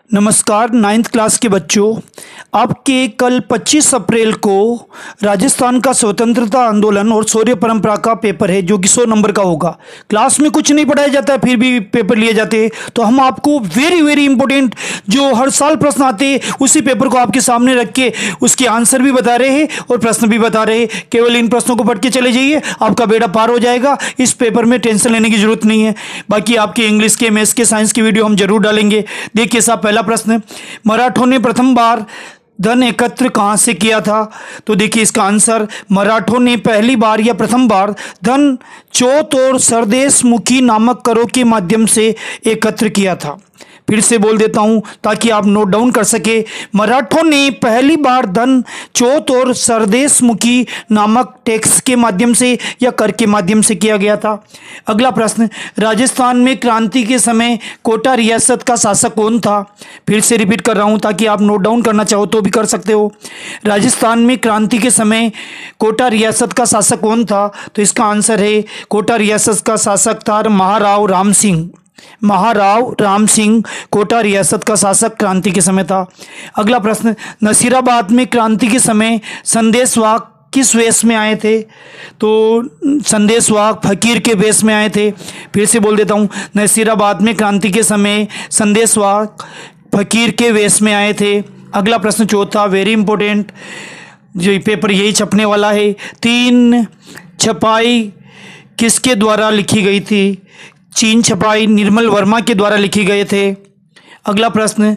नमस्कार ninth class के बच्चों। आपके कल 25 अप्रैल को राजस्थान का स्वतंत्रता आंदोलन और शौर्य परंपरा का पेपर है जो कि 100 नंबर का होगा। क्लास में कुछ नहीं पढ़ाया जाता है फिर भी पेपर लिए जाते हैं, तो हम आपको वेरी इंपॉर्टेंट जो हर साल प्रश्न आते हैं उसी पेपर को आपके सामने रख के उसके आंसर भी बता रहे हैं और प्रश्न भी बता रहे हैं। केवल इन प्रश्नों को पढ़ के चले जाइए, आपका बेड़ा पार हो जाएगा। इस पेपर में टेंशन लेने की जरूरत नहीं है। बाकी आपके इंग्लिश के, मैथ्स के, साइंस की वीडियो हम जरूर डालेंगे। देखिए साहब, पहला प्रश्न, मराठों ने प्रथम बार धन एकत्र कहां से किया था? तो देखिए इसका आंसर, मराठों ने पहली बार या प्रथम बार धन चौथ और सरदेशमुखी नामक करों के माध्यम से एकत्र किया था। फिर से बोल देता हूं ताकि आप नोट डाउन कर सके। मराठों ने पहली बार धन चौथ और सरदेशमुखी नामक टैक्स के माध्यम से या कर के माध्यम से किया गया था। अगला प्रश्न, राजस्थान में क्रांति के समय कोटा रियासत का शासक कौन था? फिर से रिपीट कर रहा हूं ताकि आप नोट डाउन करना चाहो तो भी कर सकते हो। राजस्थान में क्रांति के समय कोटा रियासत का शासक कौन था? तो इसका आंसर है, कोटा रियासत का शासक था महाराव राम सिंह। महाराव राम सिंह कोटा रियासत का शासक क्रांति के समय था। अगला प्रश्न, नसीराबाद में क्रांति के समय संदेशवाहक किस वेश में आए थे? तो संदेशवाहक फकीर के वेश में आए थे। फिर से बोल देता हूं, नसीराबाद में क्रांति के समय संदेशवाहक फकीर के वेश में आए थे। अगला प्रश्न चौथा, वेरी इंपॉर्टेंट, जो पेपर यही छपने वाला है। 3 छपाई किसके द्वारा लिखी गई थी? 3 छपाई निर्मल वर्मा के द्वारा लिखे गए थे। अगला प्रश्न,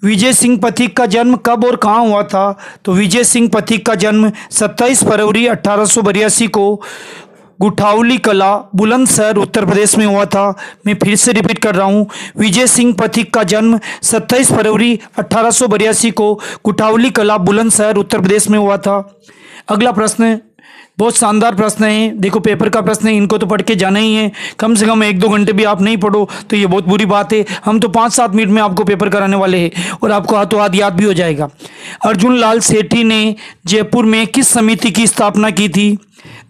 विजय सिंह पथिक का जन्म कब और कहाँ हुआ था? तो विजय सिंह पथिक का जन्म 27 फरवरी 1882 को गुठावली कला, बुलंदशहर, उत्तर प्रदेश में हुआ था। मैं फिर से रिपीट कर रहा हूँ, विजय सिंह पथिक का जन्म 27 फरवरी 1882 को गुठावली कला, बुलंदशहर, उत्तर प्रदेश में हुआ था। अगला प्रश्न बहुत शानदार प्रश्न है। देखो पेपर का प्रश्न है, इनको तो पढ़ के जाना ही है। कम से कम 1-2 घंटे भी आप नहीं पढ़ो तो ये बहुत बुरी बात है। हम तो 5-7 मिनट में आपको पेपर कराने वाले हैं और आपको हाथों हाथ याद भी हो जाएगा। अर्जुन लाल सेठी ने जयपुर में किस समिति की स्थापना की थी?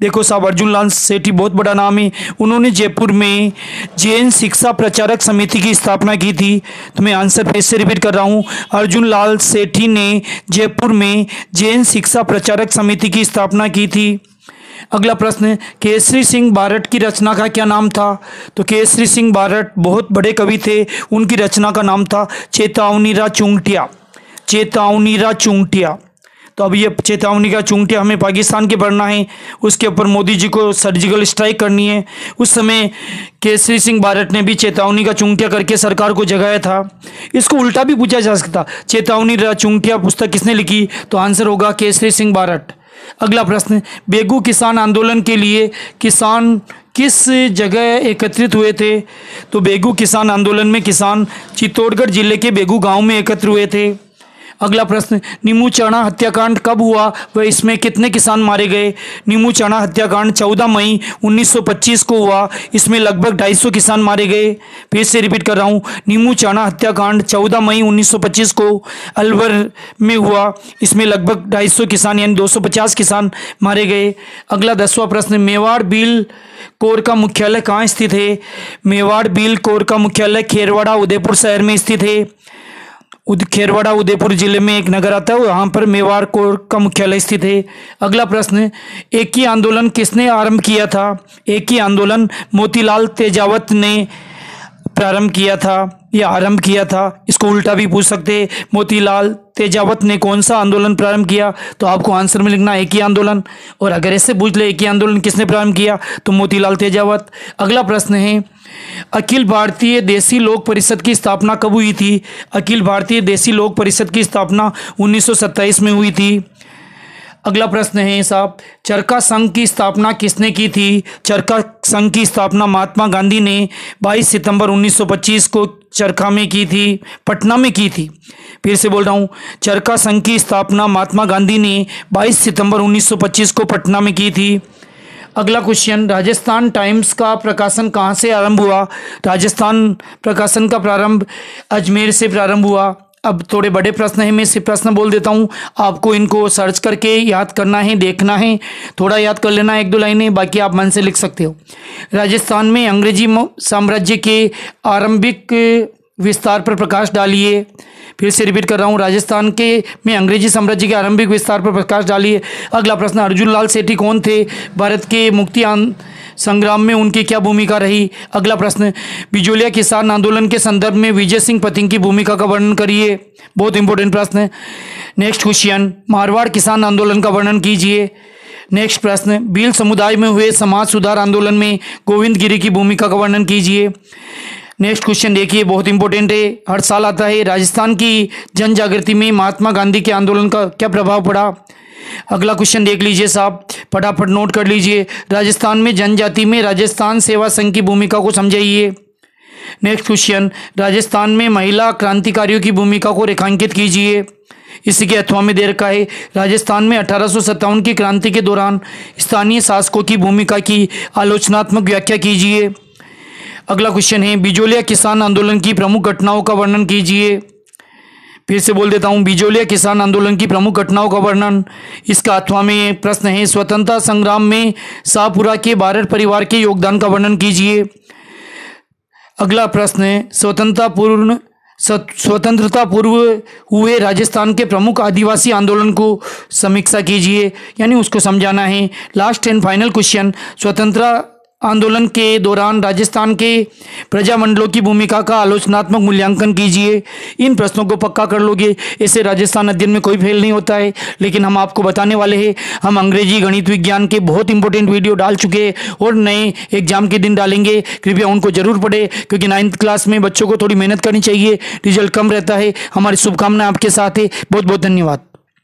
देखो साहब, अर्जुन लाल सेठी बहुत बड़ा नाम है। उन्होंने जयपुर में जैन शिक्षा प्रचारक समिति की स्थापना की थी। तो मैं आंसर फिर से रिपीट कर रहा हूँ, अर्जुन लाल सेठी ने जयपुर में जैन शिक्षा प्रचारक समिति की स्थापना की थी। अगला प्रश्न, केसरी सिंह बारट की रचना का क्या नाम था? तो केसरी सिंह बारट बहुत बड़े कवि थे, उनकी रचना का नाम था चेतावनीरा चुंगटिया। चेतावनीरा चुंगटिया। तो अब ये चेतावनी का चुंगटिया हमें पाकिस्तान के पढ़ना है, उसके ऊपर मोदी जी को सर्जिकल स्ट्राइक करनी है। उस समय केसरी सिंह बारट ने भी चेतावनी का चुंगटिया करके सरकार को जगाया था। इसको उल्टा भी पूछा जा सकता, चेतावनीरा चुंगटिया पुस्तक किसने लिखी? तो आंसर होगा केसरी सिंह बारट। अगला प्रश्न, बेगू किसान आंदोलन के लिए किसान किस जगह एकत्रित हुए थे? तो बेगू किसान आंदोलन में किसान चित्तौड़गढ़ जिले के बेगू गांव में एकत्र हुए थे। अगला प्रश्न, नीमू चाणा हत्याकांड कब हुआ व इसमें कितने किसान मारे गए? नीमू चाणा हत्याकांड 14 मई 1925 को हुआ, इसमें लगभग 250 किसान मारे गए। फिर से रिपीट कर रहा हूँ, नीमू चाणा हत्याकांड 14 मई 1925 को अलवर में हुआ, इसमें लगभग 250 किसान यानी 250 किसान मारे गए। अगला 10वां प्रश्न, मेवाड़ बिल कोर का मुख्यालय कहाँ स्थित है? मेवाड़ बिल कोर का मुख्यालय खेरवाड़ा उदयपुर शहर में स्थित है। खेरवाड़ा उदयपुर जिले में एक नगर आता है, वहां पर मेवाड़ कोर का मुख्यालय स्थित है। अगला प्रश्न, एक ही आंदोलन किसने आरंभ किया था? एक ही आंदोलन मोतीलाल तेजावत ने प्रारंभ किया था या आरंभ किया था। इसको उल्टा भी पूछ सकते हैं, मोतीलाल तेजावत ने कौन सा आंदोलन प्रारंभ किया? तो आपको आंसर में लिखना एक ही आंदोलन। और अगर ऐसे पूछ ले एक ही आंदोलन किसने प्रारंभ किया तो मोतीलाल तेजावत। अगला प्रश्न है, अखिल भारतीय देसी लोक परिषद की स्थापना कब हुई थी? अखिल भारतीय देसी लोक परिषद की स्थापना 1927 में हुई थी। अगला प्रश्न है साहब, चरखा संघ की स्थापना किसने की थी? चरखा संघ की स्थापना महात्मा गांधी ने 22 सितंबर 1925 को चरखा में की थी, पटना में की थी। फिर से बोल रहा हूँ, चरखा संघ की स्थापना महात्मा गांधी ने 22 सितंबर 1925 को पटना में की थी। अगला क्वेश्चन, राजस्थान टाइम्स का प्रकाशन कहाँ से आरंभ हुआ? राजस्थान प्रकाशन का प्रारंभ अजमेर से प्रारंभ हुआ। अब थोड़े बड़े प्रश्न हैं, मैं सिर्फ प्रश्न बोल देता हूँ, आपको इनको सर्च करके याद करना है, देखना है, थोड़ा याद कर लेना 1-2 लाइनें, बाकी आप मन से लिख सकते हो। राजस्थान में अंग्रेजी साम्राज्य के आरंभिक विस्तार पर प्रकाश डालिए। फिर से रिपीट कर रहा हूँ, राजस्थान के में अंग्रेजी साम्राज्य के आरंभिक विस्तार पर प्रकाश डालिए। अगला प्रश्न, अर्जुन लाल सेठी कौन थे? भारत के मुक्ति संग्राम में उनकी क्या भूमिका रही? अगला प्रश्न, बिजोलिया किसान आंदोलन के संदर्भ में विजय सिंह पथिंग की भूमिका का वर्णन करिए। बहुत इंपॉर्टेंट प्रश्न है। नेक्स्ट क्वेश्चन, मारवाड़ किसान आंदोलन का वर्णन कीजिए। नेक्स्ट प्रश्न, भील समुदाय में हुए समाज सुधार आंदोलन में गोविंद गिरी की भूमिका का वर्णन कीजिए। नेक्स्ट क्वेश्चन देखिए, बहुत इंपॉर्टेंट है, हर साल आता है। राजस्थान की जन जागृति में महात्मा गांधी के आंदोलन का क्या प्रभाव पड़ा? अगला क्वेश्चन देख लीजिए साहब, फटाफट नोट कर लीजिए। राजस्थान में जनजाति में राजस्थान सेवा संघ की भूमिका को समझाइए। नेक्स्ट क्वेश्चन, राजस्थान में महिला क्रांतिकारियों की भूमिका को रेखांकित कीजिए। इसी के अथवा में दे रखा है, राजस्थान में 1857 की क्रांति के दौरान स्थानीय शासकों की भूमिका की आलोचनात्मक व्याख्या कीजिए। अगला क्वेश्चन है, बिजोलिया किसान आंदोलन की प्रमुख घटनाओं का वर्णन कीजिए। फिर से बोल देता हूं, बिजोलिया किसान आंदोलन की प्रमुख घटनाओं का वर्णन। इसका अथवा में प्रश्न है, स्वतंत्रता संग्राम में शाहपुरा के बारठ परिवार के योगदान का वर्णन कीजिए। अगला प्रश्न है, स्वतंत्रता पूर्व हुए राजस्थान के प्रमुख आदिवासी आंदोलन को समीक्षा कीजिए, यानी उसको समझाना है। लास्ट एंड फाइनल क्वेश्चन, स्वतंत्रता आंदोलन के दौरान राजस्थान के प्रजामंडलों की भूमिका का आलोचनात्मक मूल्यांकन कीजिए। इन प्रश्नों को पक्का कर लोगे, इससे राजस्थान अध्ययन में कोई फेल नहीं होता है। लेकिन हम आपको बताने वाले हैं, हम अंग्रेजी गणित विज्ञान के बहुत इंपॉर्टेंट वीडियो डाल चुके हैं और नए एग्जाम के दिन डालेंगे। कृपया उनको जरूर पढ़े, क्योंकि 9th क्लास में बच्चों को थोड़ी मेहनत करनी चाहिए, रिजल्ट कम रहता है। हमारी शुभकामनाएं आपके साथ है। बहुत बहुत धन्यवाद।